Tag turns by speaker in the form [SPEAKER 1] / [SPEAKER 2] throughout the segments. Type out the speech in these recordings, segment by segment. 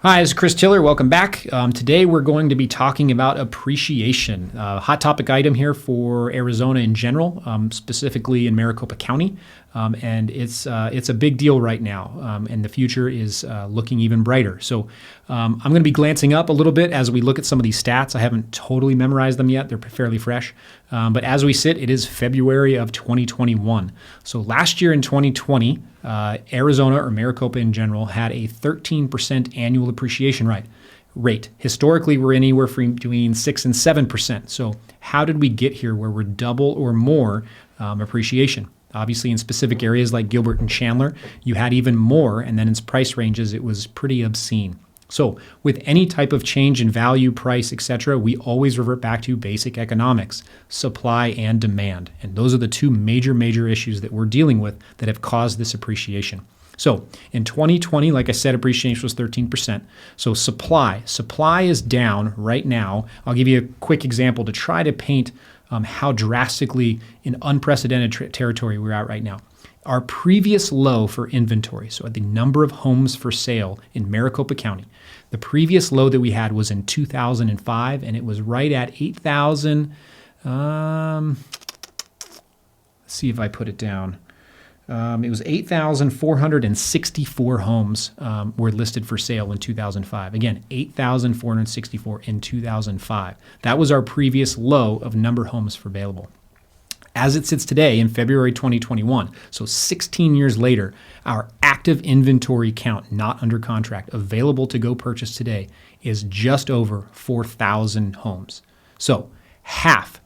[SPEAKER 1] Hi, this is Chris Tiller. Welcome back. Today we're going to be talking about appreciation, hot topic item here for Arizona in general, specifically in Maricopa County, and it's a big deal right now, and the future is looking even brighter. So I'm going to be glancing up a little bit as we look at some of these stats. I haven't totally memorized them yet; they're fairly fresh. But as we sit, it is February of 2021. So last year in 2020. Arizona or Maricopa in general had a 13% annual appreciation rate. Historically, we're anywhere from between 6 and 7%. So how did we get here where we're double or more appreciation? Obviously, in specific areas like Gilbert and Chandler, you had even more, and then in price ranges, it was pretty obscene. So with any type of change in value, price, etc., we always revert back to basic economics, supply and demand. And those are the two major issues that we're dealing with that have caused this appreciation. So in 2020, like I said, appreciation was 13%. So supply is down right now. I'll give you a quick example to try to paint how drastically in unprecedented territory we're at right now. Our previous low for inventory, so at the number of homes for sale in Maricopa County, the previous low that we had was in 2005, and it was right at 8,000. Let's see if I put it down. It was 8,464 homes were listed for sale in 2005. Again, 8,464 in 2005. That was our previous low of number of homes for available. As it sits today in February 2021, so 16 years later, our active inventory count, not under contract, available to go purchase today is just over 4,000 homes. So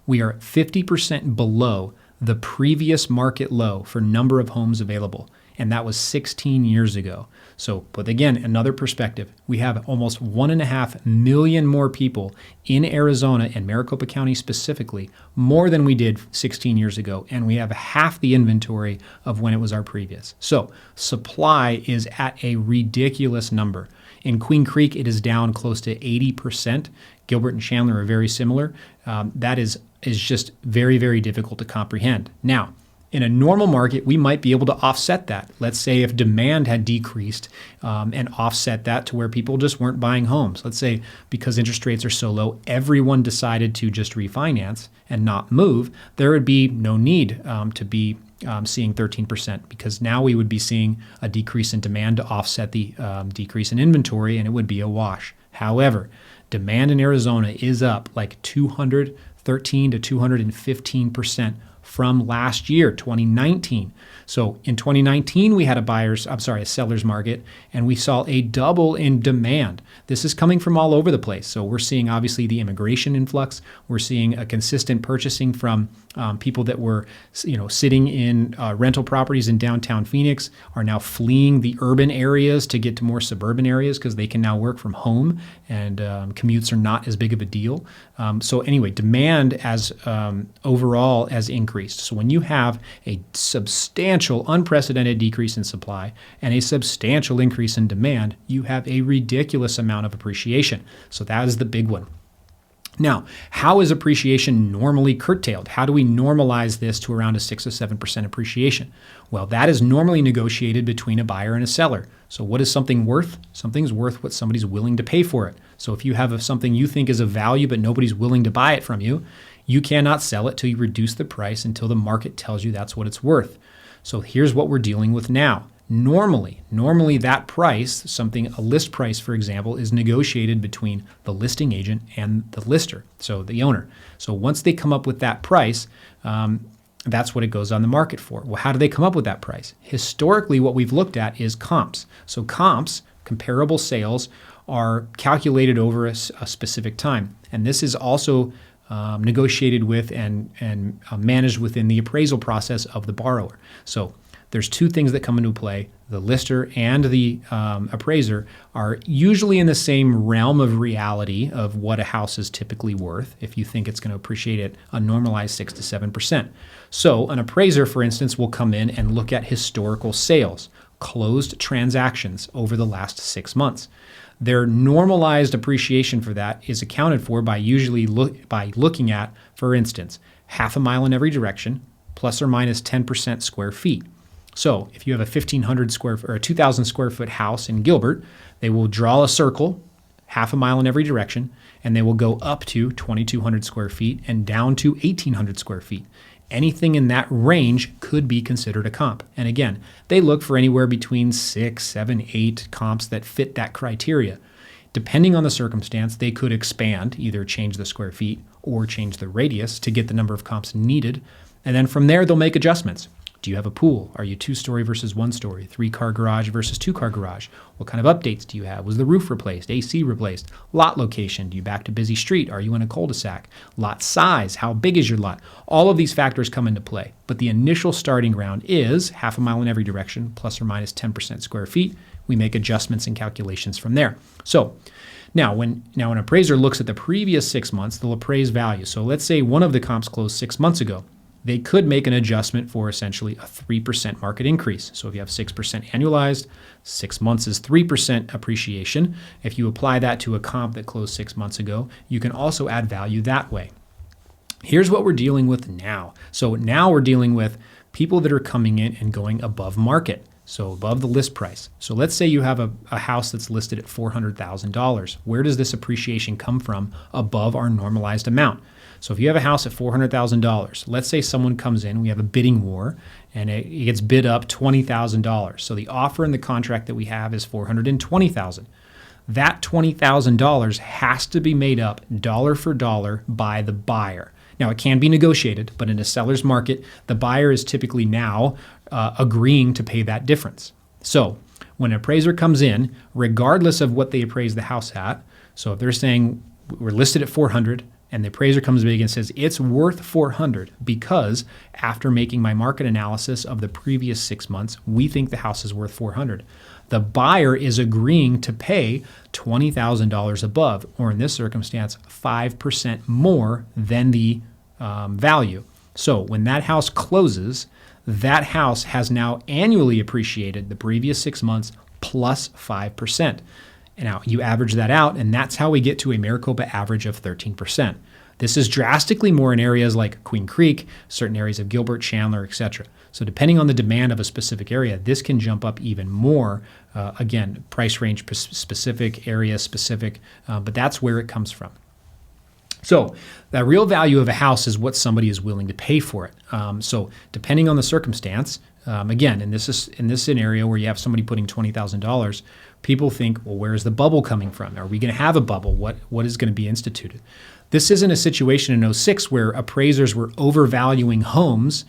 [SPEAKER 1] we are 50% below the previous market low for number of homes available. And that was 16 years ago. So, but again, another perspective, we have almost 1.5 million more people in Arizona and Maricopa County specifically, more than we did 16 years ago. And we have half the inventory of when it was our previous. So supply is at a ridiculous number. In Queen Creek, it is down close to 80%. Gilbert and Chandler are very similar. That is just very difficult to comprehend. Now, in a normal market, we might be able to offset that. Let's say if demand had decreased and offset that to where people just weren't buying homes. Let's say because interest rates are so low, everyone decided to just refinance and not move. There would be no need to be seeing 13% because now we would be seeing a decrease in demand to offset the decrease in inventory, and it would be a wash. However, demand in Arizona is up like 213 to 215% from last year, 2019. So in 2019, we had a seller's market, and we saw a double in demand. This is coming from all over the place. So we're seeing obviously the immigration influx. We're seeing a consistent purchasing from people that were, sitting in rental properties in downtown Phoenix are now fleeing the urban areas to get to more suburban areas because they can now work from home and commutes are not as big of a deal. So anyway, demand as overall has increased. So when you have a substantial, unprecedented decrease in supply and a substantial increase in demand, you have a ridiculous amount of appreciation. So that is the big one. Now, how is appreciation normally curtailed? How do we normalize this to around a 6 or 7% appreciation? Well, that is normally negotiated between a buyer and a seller. So what is something worth? Something's worth what somebody's willing to pay for it. So if you have something you think is of value but nobody's willing to buy it from you, you cannot sell it till you reduce the price until the market tells you that's what it's worth. So here's what we're dealing with now. Normally that price, a list price, for example, is negotiated between the listing agent and the lister, so the owner. So once they come up with that price, that's what it goes on the market for. Well, how do they come up with that price? Historically, what we've looked at is comps. So comps, comparable sales, are calculated over a specific time. And this is also negotiated with and managed within the appraisal process of the borrower. So there's two things that come into play. The lister and the appraiser are usually in the same realm of reality of what a house is typically worth if you think it's going to appreciate at a normalized 6 to 7%. So an appraiser, for instance, will come in and look at historical sales, closed transactions over the last 6 months. Their normalized appreciation for that is accounted for by looking at, for instance, half a mile in every direction, plus or minus 10% square feet. So if you have a 1,500 square or a 2,000 square foot house in Gilbert, they will draw a circle half a mile in every direction, and they will go up to 2,200 square feet and down to 1,800 square feet. Anything in that range could be considered a comp. And again, they look for anywhere between 6, 7, 8 comps that fit that criteria. Depending on the circumstance, they could expand, either change the square feet or change the radius to get the number of comps needed. And then from there, they'll make adjustments. Do you have a pool? Are you 2-story versus 1-story? 3-car garage versus 2-car garage? What kind of updates do you have? Was the roof replaced? AC replaced? Lot location? Do you back to busy street? Are you in a cul-de-sac? Lot size? How big is your lot? All of these factors come into play. But the initial starting ground is half a mile in every direction, plus or minus 10% square feet. We make adjustments and calculations from there. So now when an appraiser looks at the previous 6 months, they'll appraise value. So let's say one of the comps closed 6 months ago. They could make an adjustment for essentially a 3% market increase. So if you have 6% annualized, 6 months is 3% appreciation. If you apply that to a comp that closed 6 months ago, you can also add value that way. Here's what we're dealing with now. So now we're dealing with people that are coming in and going above market, so above the list price. So let's say you have a house that's listed at $400,000. Where does this appreciation come from above our normalized amount? So if you have a house at $400,000, let's say someone comes in, we have a bidding war, and it gets bid up $20,000. So the offer in the contract that we have is $420,000. That $20,000 has to be made up dollar for dollar by the buyer. Now, it can be negotiated, but in a seller's market, the buyer is typically now agreeing to pay that difference. So when an appraiser comes in, regardless of what they appraise the house at, so if they're saying we're listed at 400, and the appraiser comes big and says it's worth 400 because after making my market analysis of the previous 6 months, we think the house is worth 400. The buyer is agreeing to pay $20,000 above, or in this circumstance, 5% more than the value. So when that house closes, that house has now annually appreciated the previous 6 months plus 5%. And now you average that out, and that's how we get to a Maricopa average of 13%. This is drastically more in areas like Queen Creek, certain areas of Gilbert, Chandler, etc. So depending on the demand of a specific area, this can jump up even more. Again, price range specific, area specific, but that's where it comes from. So the real value of a house is what somebody is willing to pay for it. So depending on the circumstance, again, in this scenario where you have somebody putting $20,000, people think, well, where's the bubble coming from? Are we going to have a bubble? What is going to be instituted? This isn't a situation in 2006 where appraisers were overvaluing homes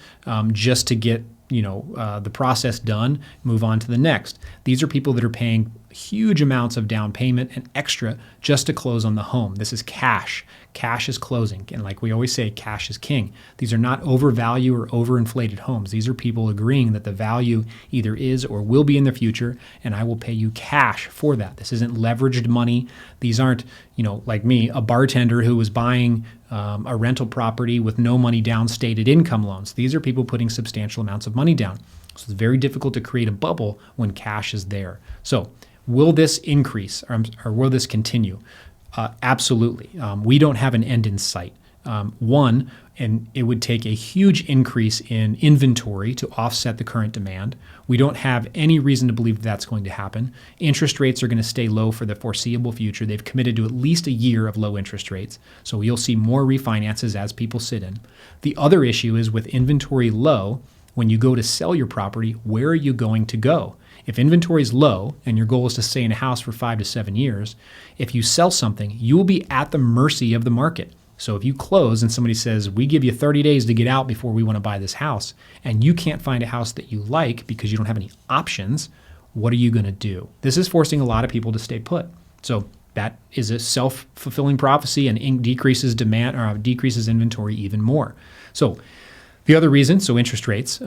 [SPEAKER 1] just to get the process done, move on to the next. These are people that are paying huge amounts of down payment and extra just to close on the home. This is cash. Cash is closing. And like we always say, cash is king. These are not overvalued or overinflated homes. These are people agreeing that the value either is or will be in the future, and I will pay you cash for that. This isn't leveraged money. These aren't, like me, a bartender who was buying a rental property with no money down, stated income loans. These are people putting substantial amounts of money down. So it's very difficult to create a bubble when cash is there. So will this increase or will this continue? Absolutely. We don't have an end in sight. And it would take a huge increase in inventory to offset the current demand. We don't have any reason to believe that's going to happen. Interest rates are going to stay low for the foreseeable future. They've committed to at least a year of low interest rates. So you'll see more refinances as people sit in. The other issue is with inventory low, when you go to sell your property, where are you going to go? If inventory is low and your goal is to stay in a house for 5 to 7 years, if you sell something, you will be at the mercy of the market. So if you close and somebody says, we give you 30 days to get out before we want to buy this house, and you can't find a house that you like because you don't have any options, what are you going to do? This is forcing a lot of people to stay put. So that is a self-fulfilling prophecy and decreases demand or decreases inventory even more. So the other reason, so interest rates,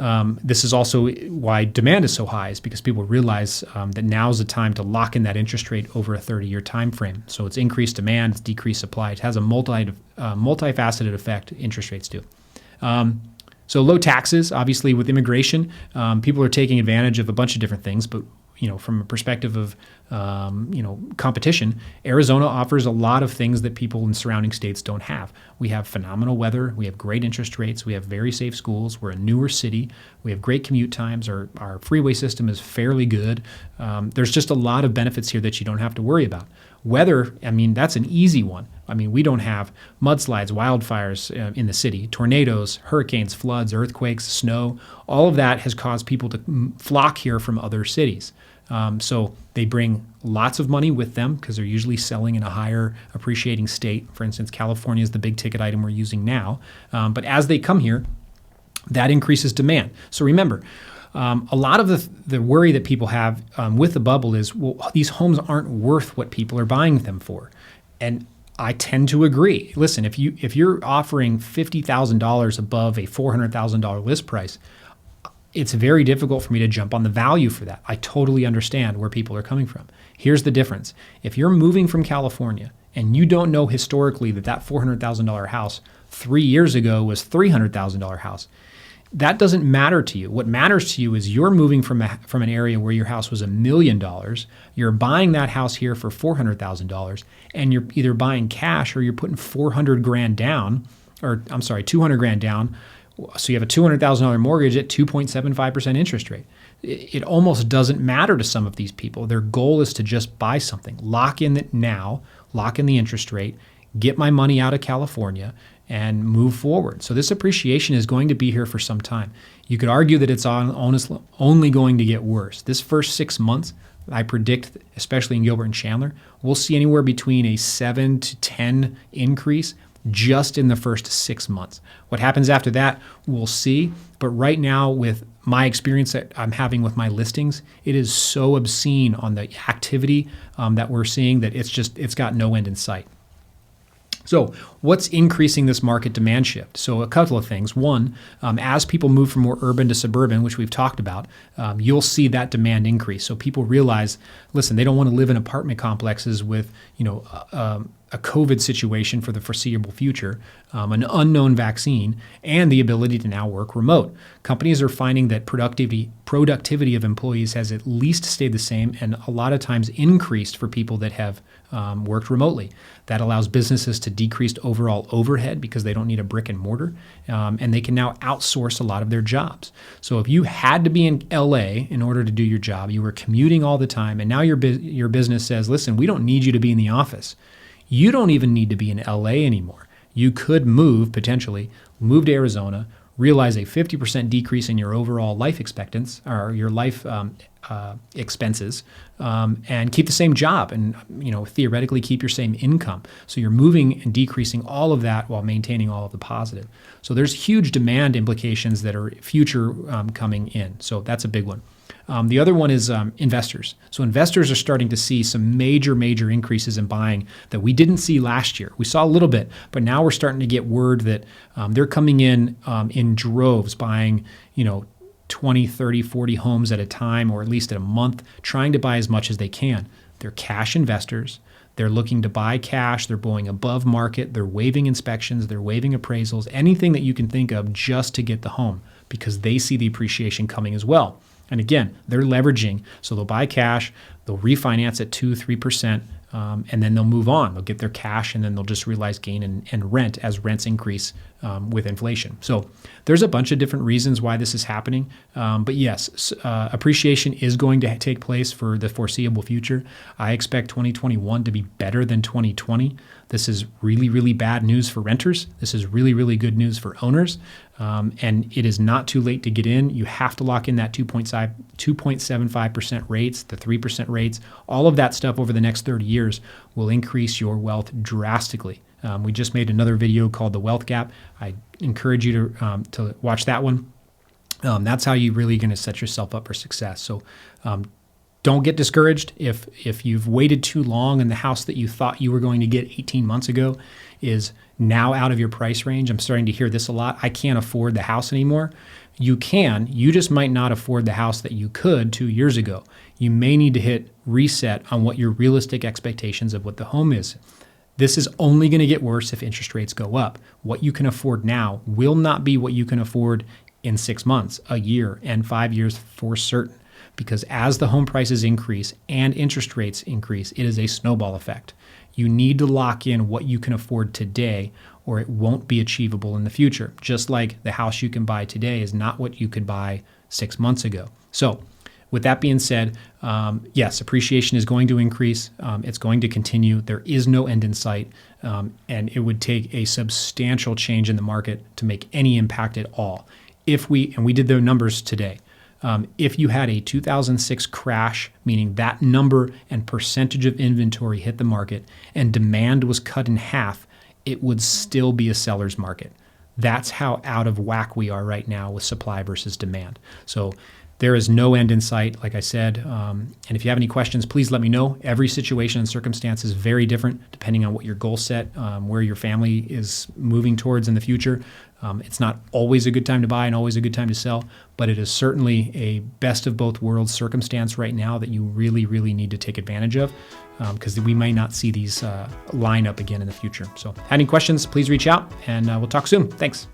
[SPEAKER 1] this is also why demand is so high, is because people realize that now is the time to lock in that interest rate over a 30-year time frame. So it's increased demand, it's decreased supply. It has a multifaceted effect, interest rates do. So low taxes, obviously with immigration, people are taking advantage of a bunch of different things, but from a perspective of competition, Arizona offers a lot of things that people in surrounding states don't have. We have phenomenal weather. We have great interest rates. We have very safe schools. We're a newer city. We have great commute times. Our freeway system is fairly good. There's just a lot of benefits here that you don't have to worry about. Weather, that's an easy one. We don't have mudslides, wildfires in the city, tornadoes, hurricanes, floods, earthquakes, snow. All of that has caused people to flock here from other cities. So they bring lots of money with them because they're usually selling in a higher appreciating state. For instance, California is the big ticket item we're using now. But as they come here, that increases demand. So remember, a lot of the worry that people have with the bubble is, well, these homes aren't worth what people are buying them for. And I tend to agree. Listen, if you're offering $50,000 above a $400,000 list price, it's very difficult for me to jump on the value for that. I totally understand where people are coming from. Here's the difference. If you're moving from California and you don't know historically that $400,000 house 3 years ago was $300,000 house, that doesn't matter to you. What matters to you is you're moving from an area where your house was $1 million. You're buying that house here for $400,000, and you're either buying cash or you're putting $200,000 down. So you have a $200,000 mortgage at 2.75% interest rate. It almost doesn't matter to some of these people. Their goal is to just buy something, lock in it now, lock in the interest rate, get my money out of California, and move forward. So this appreciation is going to be here for some time. You could argue that it's honestly only going to get worse. This first 6 months, I predict, especially in Gilbert and Chandler, we'll see anywhere between a 7 to 10 increase just in the first 6 months. What happens after that, we'll see. But right now, with my experience that I'm having with my listings, it is so obscene on the activity that we're seeing that it's got no end in sight. So what's increasing this market demand shift? So a couple of things. One, as people move from more urban to suburban, which we've talked about, you'll see that demand increase. So people realize, listen, they don't want to live in apartment complexes with, a COVID situation for the foreseeable future, an unknown vaccine, and the ability to now work remote. Companies are finding that productivity of employees has at least stayed the same and a lot of times increased for people that have worked remotely. That allows businesses to decrease overall overhead because they don't need a brick and mortar, and they can now outsource a lot of their jobs. So if you had to be in LA in order to do your job, you were commuting all the time, and now your business says, listen, we don't need you to be in the office. You don't even need to be in LA anymore. You could potentially move to Arizona, realize a 50% decrease in your overall life expectancy or your life expenses, and keep the same job and theoretically keep your same income. So you're moving and decreasing all of that while maintaining all of the positive. So there's huge demand implications that are future coming in. So that's a big one. The other one is investors. So investors are starting to see some major increases in buying that we didn't see last year. We saw a little bit, but now we're starting to get word that they're coming in droves, buying 20, 30, 40 homes at a time, or at least at a month, trying to buy as much as they can. They're cash investors. They're looking to buy cash. They're going above market. They're waiving inspections. They're waiving appraisals, anything that you can think of just to get the home because they see the appreciation coming as well. And again, they're leveraging. So they'll buy cash, they'll refinance at 2-3%, and then they'll move on. They'll get their cash, and then they'll just realize gain and rent as rents increase with inflation. So there's a bunch of different reasons why this is happening. But yes, appreciation is going to take place for the foreseeable future. I expect 2021 to be better than 2020. This is really bad news for renters. This is really good news for owners. And it is not too late to get in. You have to lock in that 2.75% rates, the 3% rates. All of that stuff over the next 30 years will increase your wealth drastically. We just made another video called The Wealth Gap. I encourage you to watch that one. That's how you're really going to set yourself up for success. So don't get discouraged if you've waited too long and the house that you thought you were going to get 18 months ago is now out of your price range. I'm starting to hear this a lot. I can't afford the house anymore. You can. You just might not afford the house that you could 2 years ago. You may need to hit reset on what your realistic expectations of what the home is. This is only going to get worse if interest rates go up. What you can afford now will not be what you can afford in 6 months, a year, and 5 years for certain. because as the home prices increase and interest rates increase, it is a snowball effect. You need to lock in what you can afford today, or it won't be achievable in the future. Just like the house you can buy today is not what you could buy 6 months ago. So with that being said, yes, appreciation is going to increase. It's going to continue. There is no end in sight, and it would take a substantial change in the market to make any impact at all. And we did the numbers today. If you had a 2006 crash, meaning that number and percentage of inventory hit the market and demand was cut in half, it would still be a seller's market. That's how out of whack we are right now with supply versus demand. So there is no end in sight, like I said. And if you have any questions, please let me know. Every situation and circumstance is very different depending on what your goal set, where your family is moving towards in the future. It's not always a good time to buy and always a good time to sell, but it is certainly a best of both worlds circumstance right now that you really, really need to take advantage of, because we might not see these line up again in the future. So any questions, please reach out, and we'll talk soon. Thanks.